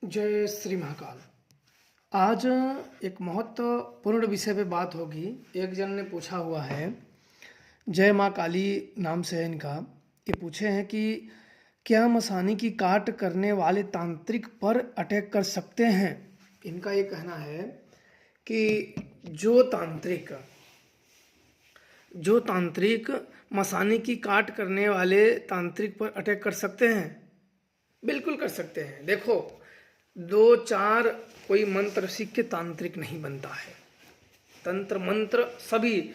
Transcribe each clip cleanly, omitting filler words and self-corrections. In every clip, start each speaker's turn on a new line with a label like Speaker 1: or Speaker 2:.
Speaker 1: जय श्री महाकाल। आज एक महत्वपूर्ण विषय पे बात होगी। एक जन ने पूछा हुआ है, जय माँ काली नाम से है इनका। ये पूछे हैं कि क्या मसानी की काट करने वाले तांत्रिक पर अटैक कर सकते हैं। इनका ये कहना है कि जो तांत्रिक मसानी की काट करने वाले तांत्रिक पर अटैक कर सकते हैं। बिल्कुल कर सकते हैं। देखो, दो चार कोई मंत्र सीख के तांत्रिक नहीं बनता है। तंत्र मंत्र सभी,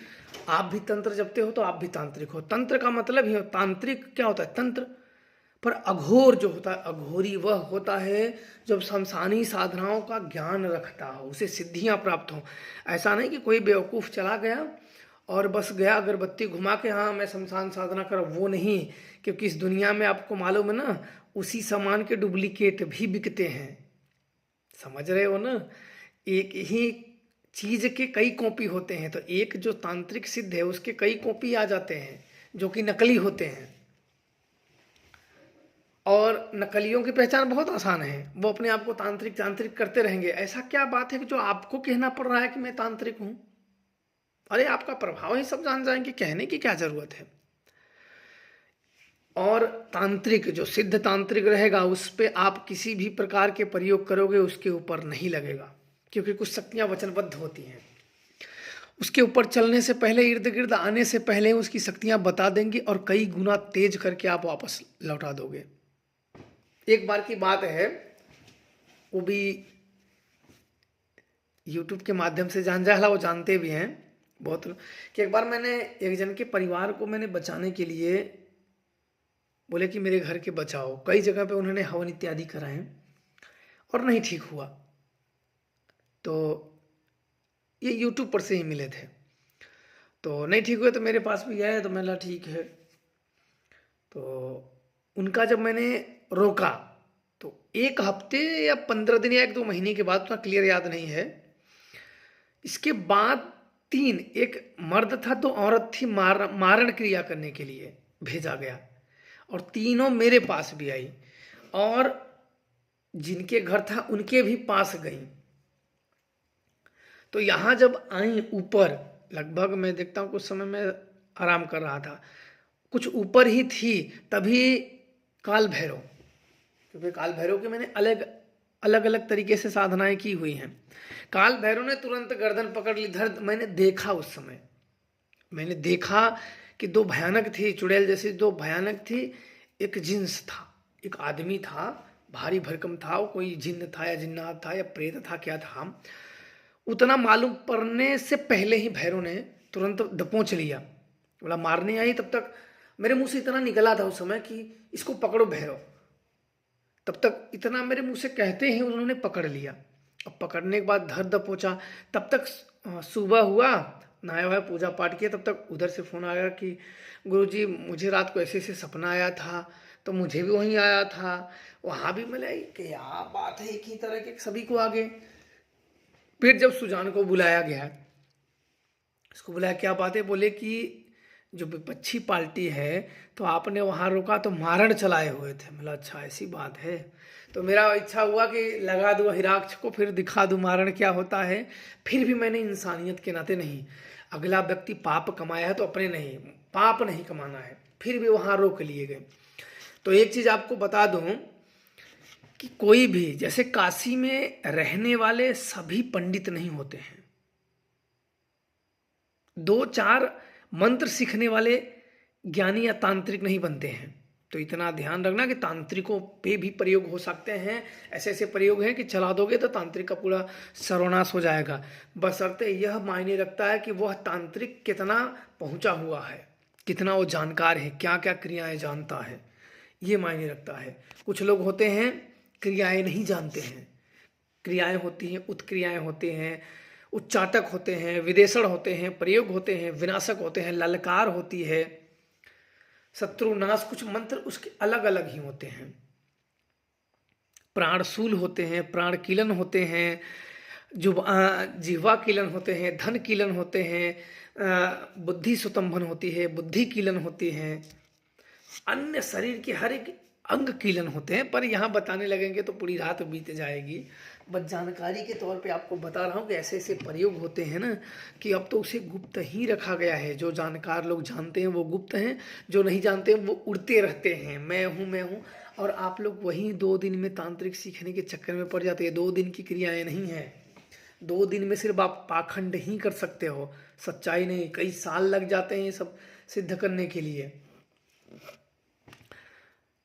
Speaker 1: आप भी तंत्र जपते हो तो आप भी तांत्रिक हो। तंत्र का मतलब ही तांत्रिक क्या होता है, तंत्र। पर अघोर जो होता है, अघोरी वह होता है जब शमशानी साधनाओं का ज्ञान रखता हो, उसे सिद्धियां प्राप्त हो। ऐसा नहीं कि कोई बेवकूफ़ चला गया और बस गया अगरबत्ती घुमा के, हाँ मैं शमशान साधना कर, वो नहीं। क्योंकि इस दुनिया में आपको मालूम है ना, उसी सामान के डुप्लीकेट भी बिकते हैं। समझ रहे हो ना, एक ही चीज के कई कॉपी होते हैं। तो एक जो तांत्रिक सिद्ध है उसके कई कॉपी आ जाते हैं जो कि नकली होते हैं। और नकलियों की पहचान बहुत आसान है, वो अपने आप को तांत्रिक तांत्रिक करते रहेंगे। ऐसा क्या बात है कि जो आपको कहना पड़ रहा है कि मैं तांत्रिक हूं। अरे आपका प्रभाव ही सब जान जाएंगे, कहने की क्या जरूरत है। और तांत्रिक जो सिद्ध तांत्रिक रहेगा उस पे आप किसी भी प्रकार के प्रयोग करोगे उसके ऊपर नहीं लगेगा, क्योंकि कुछ शक्तियां वचनबद्ध होती हैं। उसके ऊपर चलने से पहले, इर्द गिर्द आने से पहले उसकी शक्तियां बता देंगी और कई गुना तेज करके आप वापस लौटा दोगे। एक बार की बात है, वो भी यूट्यूब के माध्यम से जान जाला, वो जानते भी हैं बहुत, कि एक बार मैंने एक जन के परिवार को मैंने बचाने के लिए बोले कि मेरे घर के बचाओ। कई जगह पे उन्होंने हवन इत्यादि कराए और नहीं ठीक हुआ। तो ये यूट्यूब पर से ही मिले थे। तो नहीं ठीक हुए तो मेरे पास भी आए, तो मैंने ठीक है। तो उनका जब मैंने रोका तो एक हफ्ते या 15 दिन या 1-2 महीने के बाद, उतना क्लियर याद नहीं है, इसके बाद एक मर्द था, 2 औरत थी, मारण क्रिया करने के लिए भेजा गया। और तीनों मेरे पास भी आई और जिनके घर था उनके भी पास गई। तो यहां जब आई ऊपर, लगभग मैं देखता हूं कुछ समय में आराम कर रहा था, कुछ ऊपर ही थी, तभी काल भैरव, क्योंकि काल भैरव के मैंने अलग अलग तरीके से साधनाएं की हुई हैं। काल भैरव ने तुरंत गर्दन पकड़ ली, धर। मैंने देखा, उस समय मैंने देखा कि दो भयानक थी, चुड़ैल जैसी दो भयानक थी। एक जिन्स था, एक आदमी था, भारी भरकम था। वो कोई जिन्न था या जिन्नात था या प्रेत था, क्या था, उतना मालूम पड़ने से पहले ही भैरव ने तुरंत दपोंच लिया। बोला मारने आई, तब तक मेरे मुंह से इतना निकला था उस समय कि इसको पकड़ो भैरव। तब तक इतना मेरे मुंह से कहते ही उन्होंने पकड़ लिया। अब पकड़ने के बाद धर दपोचा। तब तक सुबह हुआ, नहाया हुआ पूजा पाठ किया। तब तक उधर से फोन आया कि गुरुजी मुझे रात को ऐसे ऐसे सपना आया था। तो मुझे भी वहीं आया था, वहां भी मिला। क्या बात है, एक ही तरह के सभी को आगे। फिर जब सुजान को बुलाया गया, उसको बुलाया, क्या बात है, बोले कि जो विपक्षी पार्टी है तो आपने वहां रोका तो मारण चलाए हुए थे। मतलब अच्छा ऐसी बात है। तो मेरा इच्छा हुआ कि लगा दूं हिराक्ष को, फिर दिखा दूं मारण क्या होता है। फिर भी मैंने इंसानियत के नाते नहीं, अगला व्यक्ति पाप कमाया है तो अपने नहीं, पाप नहीं कमाना है, फिर भी वहां रोक लिए गए। तो एक चीज आपको बता दूं कि कोई भी, जैसे काशी में रहने वाले सभी पंडित नहीं होते हैं, 2-4 मंत्र सीखने वाले ज्ञानी या तांत्रिक नहीं बनते हैं। तो इतना ध्यान रखना कि तांत्रिकों पे भी प्रयोग हो सकते हैं। ऐसे ऐसे प्रयोग हैं कि चला दोगे तो तांत्रिक का पूरा सर्वनाश हो जाएगा। बशर्ते यह मायने रखता है कि वह तांत्रिक कितना पहुंचा हुआ है, कितना वो जानकार है, क्या क्या क्रियाएं जानता है, ये मायने रखता है। कुछ लोग होते हैं क्रियाएं नहीं जानते हैं। क्रियाएं होती हैं, उत्क्रियाएं होते हैं, उच्चाटक होते हैं, विदेशण होते हैं, प्रयोग होते हैं, विनाशक होते हैं, ललकार होती है, शत्रुनाश, कुछ मंत्र उसके अलग अलग ही होते हैं। प्राणशूल होते हैं, प्राण कीलन होते हैं, जिह्वा कीलन होते हैं, धन कीलन होते हैं, बुद्धि सुतंभन होती है, बुद्धि कीलन होती है। अन्य शरीर की हर एक अंग कीलन होते हैं, पर यहाँ बताने लगेंगे तो पूरी रात बीत जाएगी। बस जानकारी के तौर पे आपको बता रहा हूँ कि ऐसे ऐसे प्रयोग होते हैं ना, कि अब तो उसे गुप्त ही रखा गया है। जो जानकार लोग जानते हैं वो गुप्त हैं, जो नहीं जानते हैं वो उड़ते रहते हैं, मैं हूँ मैं हूँ। और आप लोग वहीं 2 दिन में तांत्रिक सीखने के चक्कर में पड़ जाते हैं। 2 दिन की क्रियाएं नहीं है, 2 दिन में सिर्फ आप पाखंड ही कर सकते हो, सच्चाई नहीं। कई साल लग जाते हैं ये सब सिद्ध करने के लिए।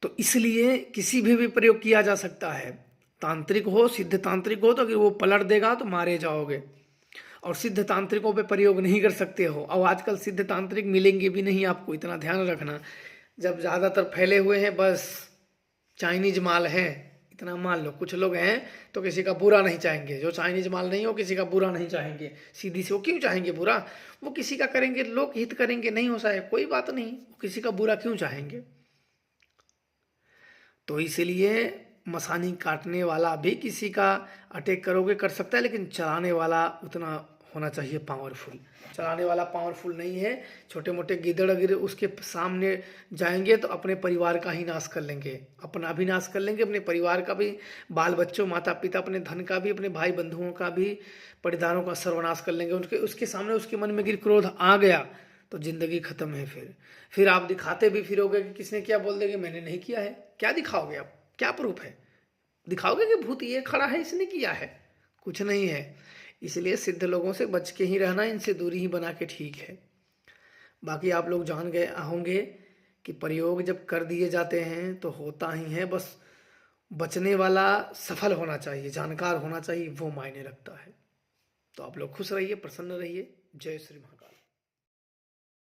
Speaker 1: तो इसलिए किसी भी प्रयोग किया जा सकता है। तांत्रिक हो, सिद्ध तांत्रिक हो, तो अगर वो पलट देगा तो मारे जाओगे। और सिद्ध तांत्रिकों पे प्रयोग नहीं कर सकते हो। और आजकल सिद्ध तांत्रिक मिलेंगे भी नहीं आपको, इतना ध्यान रखना। जब ज़्यादातर फैले हुए हैं बस चाइनीज माल है, इतना मान लो। कुछ लोग हैं तो किसी का बुरा नहीं चाहेंगे, जो चाइनीज माल नहीं हो किसी का बुरा नहीं चाहेंगे। सीधी से वो क्यों चाहेंगे बुरा? वो किसी का करेंगे, लोक हित करेंगे, नहीं हो सके कोई बात नहीं, वो किसी का बुरा क्यों चाहेंगे? तो इसलिए मसानी काटने वाला भी किसी का अटैक करोगे कर सकता है, लेकिन चलाने वाला उतना होना चाहिए पावरफुल। चलाने वाला पावरफुल नहीं है। छोटे मोटे गिदड़ अगर उसके सामने जाएंगे तो अपने परिवार का ही नाश कर लेंगे, अपना भी नाश कर लेंगे, अपने परिवार का भी, बाल बच्चों माता पिता अपने धन का भी, अपने भाई बंधुओं का भी, परिवारों का सर्वनाश कर लेंगे। उसके सामने उसके मन में गिर क्रोध आ गया तो जिंदगी खत्म है। फिर आप दिखाते भी फिरोगे कि किसने क्या, बोल देंगे मैंने नहीं किया है। क्या दिखाओगे आप? क्या प्रूफ है? दिखाओगे कि भूत ये खड़ा है इसने किया है? कुछ नहीं है। इसलिए सिद्ध लोगों से बच के ही रहना, इनसे दूरी ही बना के ठीक है। बाकी आप लोग जान गए होंगे कि प्रयोग जब कर दिए जाते हैं तो होता ही है। बस बचने वाला सफल होना चाहिए, जानकार होना चाहिए, वो मायने रखता है। तो आप लोग खुश रहिए, प्रसन्न रहिए। जय श्री महाकाल।